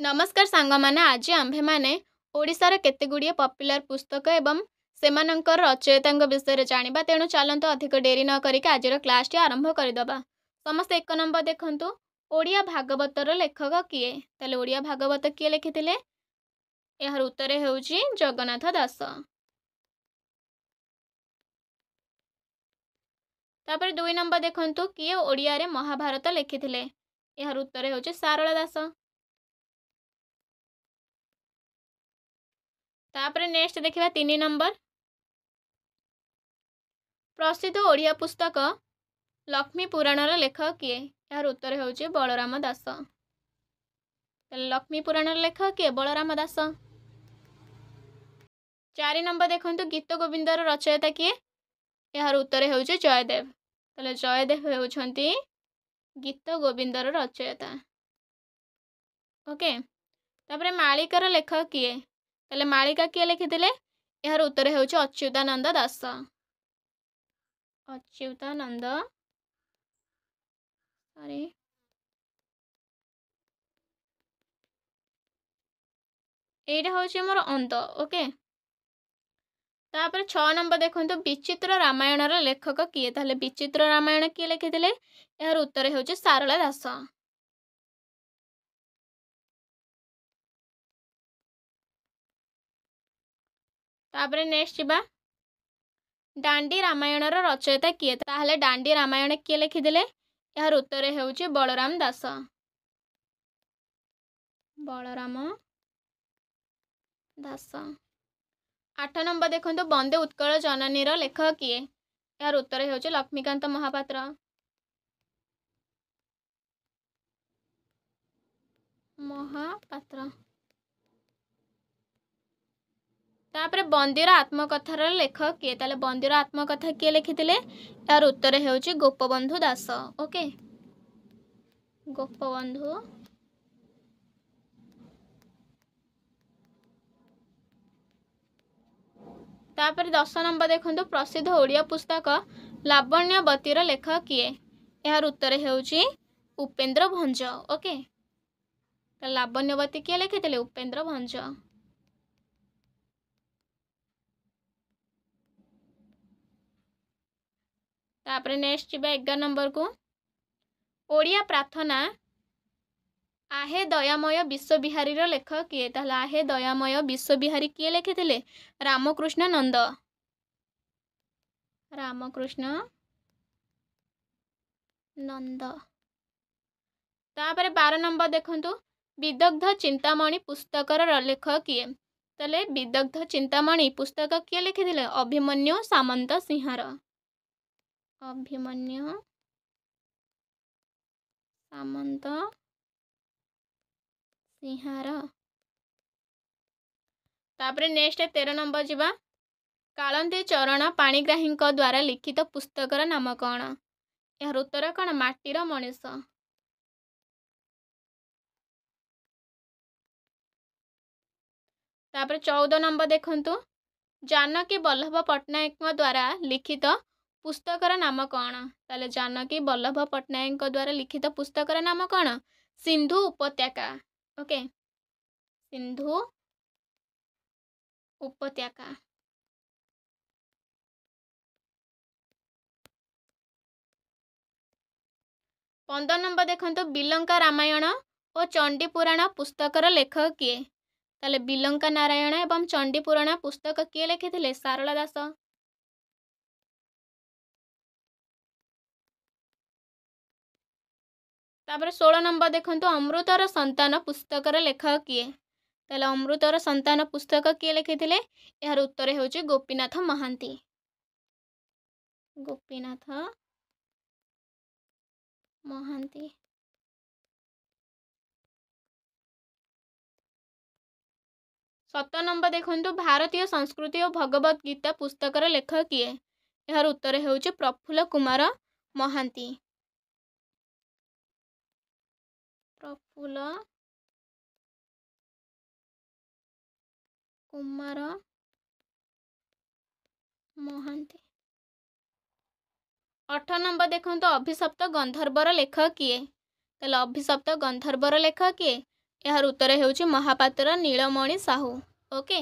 नमस्कार सांगमाने आज आम्भे माने ओडिशार केतेगुड़िए पॉपुलर पुस्तक एवं सेमानंकर रचयितांक विषय जानिबा। तेणु चलंतु अधिक डेरी न करिक आजिर क्लास टी आरंभ करदबा। समस्त एक नंबर देखंतु ओडिया भागवतर लेखक किए। ताले ओडिया भागवत किए लिखिथिले? एहर उत्तर हेउची जगन्नाथ दास। तापर 2 नंबर देखंतु किए ओडिया रे महाभारत लिखिथिले? एहर उत्तर हेउची सारला दास। तापर नेक्स्ट देखिबा 3 नंबर प्रसिद्ध ओडिया पुस्तक लक्ष्मी पुराणर लेखक किए? यार उत्तर हेउची बलराम दास। लक्ष्मी पुराणर लेखक किए? बलराम दास। 4 नंबर देखंतु गीत गोविंदर रचयिता किए? यार उत्तर हेउची जयदेव। तले जयदेव हेउछंती गीत गोविंदर रचयिता। ओके। तापर मालिकार लेखक किए? तले मालिका किए लिखिथिले? यार उत्तर हेउची अच्युतानंद दास। अच्युतानंद सॉरी एटा होची मोर अंत। ओके। तापर 6 नंबर देखंतु विचित्र रामायणर लेखक किए? ताले विचित्र रामायण किए लिखिथिले? यार उत्तर हेउची सारला दास। तापर नेक्स्ट जिबा डांडी रामायणर रचयिता किए? ताहले डांडी रामायण किए लिखिथिले? यार उत्तर हेउची बलराम दास। बलराम दास। 8 नंबर देखंतु बंदे उत्कल जननीर लेखक किए? यार उत्तर हेउची लक्ष्मीकांत महापात्र। तापर बंदीर आत्मकथार लेखक किए? ताले बंदीर आत्मकथा किए लिखिथिले? यार उत्तर हेउची गोपबंधु दास। ओके। गोपबंधु। तापर 10 नंबर देखंतु प्रसिद्ध ओडिया पुस्तक लावण्यवतीर लेखक किए? यार उत्तर हेउची उपेंद्र भंज। ओके। लावण्यवती किए लिखिथिले? उपेंद्र भंज। तापर नेक्स्ट जिबा 11 नंबर को ओडिया प्रार्थना आहे दयामय विश्वविहारीर लेखक किए? ताहले आहे दयामय विश्वविहारी किए लिखिथिले? रामकृष्ण नंद। रामकृष्ण नंद। तापर 12 नंबर देखंतु विदग्ध चिंतामणि पुस्तकर लेखक किए? ताले विदग्ध चिंतामणि पुस्तक किए लिखिथिले? अभिमन्यु सामंत सिंहार। अभिमन्यु सामंत सिंहार। तापर नेक्स्ट 13 नंबर जिबा कालंदी चरण पाणिग्राही द्वारा लिखित पुस्तकर नाम कौन? यार उत्तर कौन? माटीर मनीष। तापर 14 नंबर देखंतु जानकी वल्लभ पट्टनायक द्वारा लिखित पुस्तकर नाम कौन? ताले जानकी वल्लभ पट्टनायक द्वारा लिखित पुस्तकर नाम कौन? सिंधु उपत्यका। ओके। सिंधु उपत्यका। 15 नंबर देखंतु बिलंका रामायण और चंडी पुराण पुस्तकर लेखक किए? ताले बिलंका नारायण एवं चंडी पुराण पुस्तक किए लिखिथिले? सारला दास। तापर 16 नंबर देखंतु अमृतर संतान पुस्तकर लेखक किए? ताले अमृतर संतान पुस्तक किए लिखिथिले? यार उत्तर हेउची गोपीनाथ महांती। गोपीनाथ महांती। 17 नंबर देखंतु भारतीय संस्कृति और भगवत गीता पुस्तकर लेखक किए? यार उत्तर हेउची प्रफुल्ल कुमार महांती। प्रफुल्ल कुमार महांती। 8 नंबर देखंतु अभिशप्त गंधर्वर लेखक किए? ताले अभिशप्त गंधर्वर लेखक किए? यार उत्तर हेउची महापात्र नीलमणि साहू। ओके,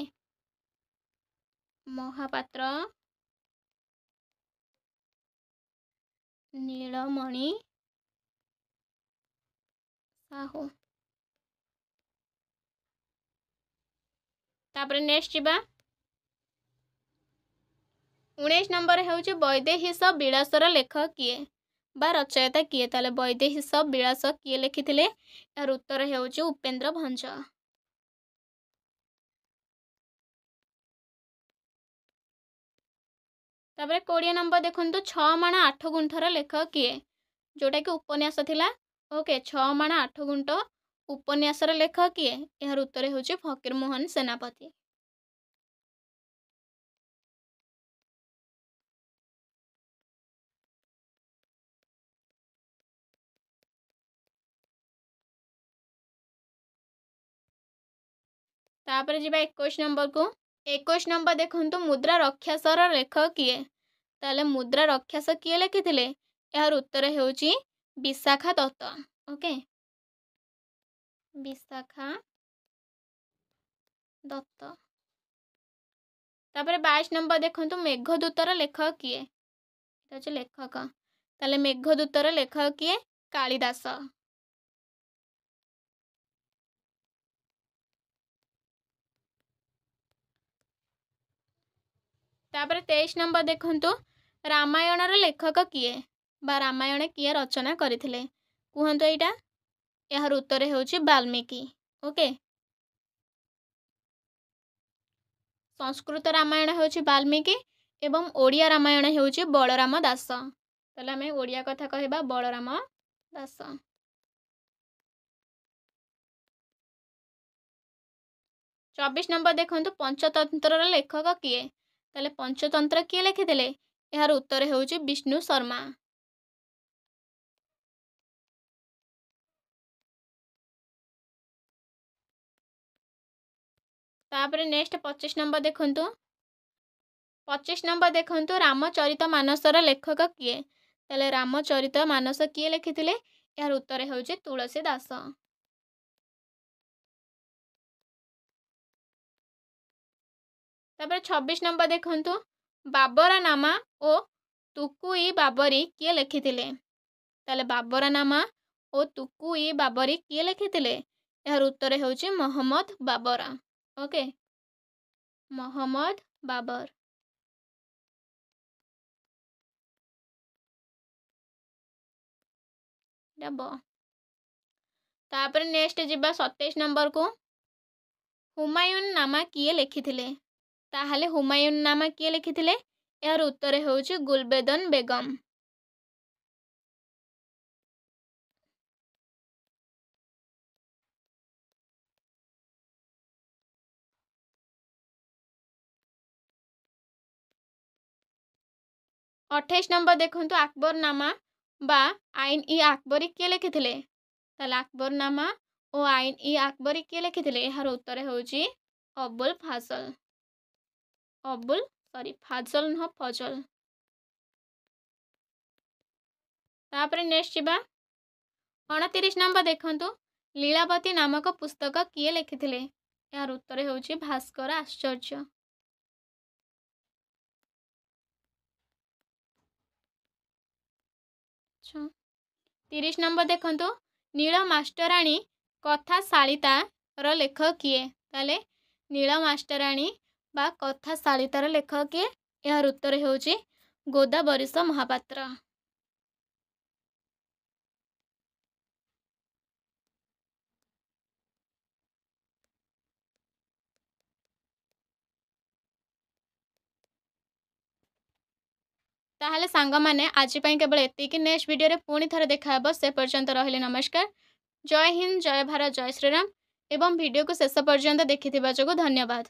महापात्र नीलमणि साहू। तापर नेक्स्ट जीवा 19 नंबर हेउची वैदेहीश विलासर लेखक किए बा रचयिता किए। ताले वैदेहीश विलास किए लिखिथिले? यार उत्तर हेउची उपेंद्र भंज। तापर 20 नंबर देखंतु 6 माण 8 गुंठर लेखक किए, जोटा कि उपन्यास थिला। ओके, 6 माण 8 गुंठ उपन्यासर लेखक किए? यार उत्तर हेउची फकीर मोहन सेनापति। तापर जीवा 21 नंबर को। 21 नंबर देखंतु मुद्रा रक्षासर लेखक किए? ताले मुद्रा रक्षास किए लिखिथिले? यार उत्तर हेउची विशाखा दत्त। ओके, विशाखा दत्त। तापर 22 नंबर देखंतु मेघदूतर लेखक किए? एटा होची लेखक। ताले मेघदूतर लेखक किए? कालिदास। तापर 23 नंबर देखंतु रामायणर लेखक किए बा रामायण किए रचना करथिले? कुहंतु एटा। यार उत्तर हेउची वाल्मीकि। ओके, संस्कृत रामायण हेउची वाल्मीकि एवं ओडिया रामायण हेउची बलराम दास। ताले हमें ओडिया कथा कहबा बलराम दास। 24 नंबर देखंतु पंचतंत्रर लेखक किए? ताले पंचतंत्र किए लिखिथिले? यार उत्तर हेउची विष्णु शर्मा। तापर नेक्स्ट 25 नंबर देखंतु 25 नंबर देखंतु रामचरित मानसर लेखक किए? ताले रामचरित मानस किए लिखिथिले? यार उत्तर हेउची तुलसीदास। तापर 26 नंबर देखंतु बाबरनामा ओ तुकुई बाबरी किए लिखिथिले? ताले बाबरनामा ओ तुकुई बाबरी किए लिखिथिले? यार उत्तर हेउची मोहम्मद बाबर। ओके, मोहम्मद बाबर। तापर नेक्स्ट जीवा 27 नंबर को। हुमायून नामा किए लिखिथिले? ताहले हुमायून नामा किए लिखिथिले? यार उत्तर हेउची गुलबेदन बेगम। अट्ठाईस नंबर देखंतु अकबरनामा बा आईन इ अकबरी किए लिखिथिले? ताले अकबरनामा ओ आईन इ अकबरी किए लिखिथिले? यार उत्तर हेउची अबुल फाजल। फाजल न फजल। तापर नेक्स्ट जीवा 29 नंबर देखंतु लीलावती नामक पुस्तक किए लिखिथिले? यार उत्तर हेउची भास्कर आश्चर्य। 30 नंबर देखंतु नील मास्टराणी कथा सालितार लेखक किए? ताले नील मास्टराणी बा कथा सालितार लेखक किए? यार उत्तर हेउची गोदावरीश महापात्र। ताहले सांग माने आज पाई केवल एतिकी। नेक्स्ट वीडियो रे पुणी थरे देखा हबो। से पर्यंत रहिले नमस्कार। जय हिंद, जय भारत, जय श्रीराम एवं वीडियो को शेष पर्यंत देखिथिबा जोगु धन्यवाद।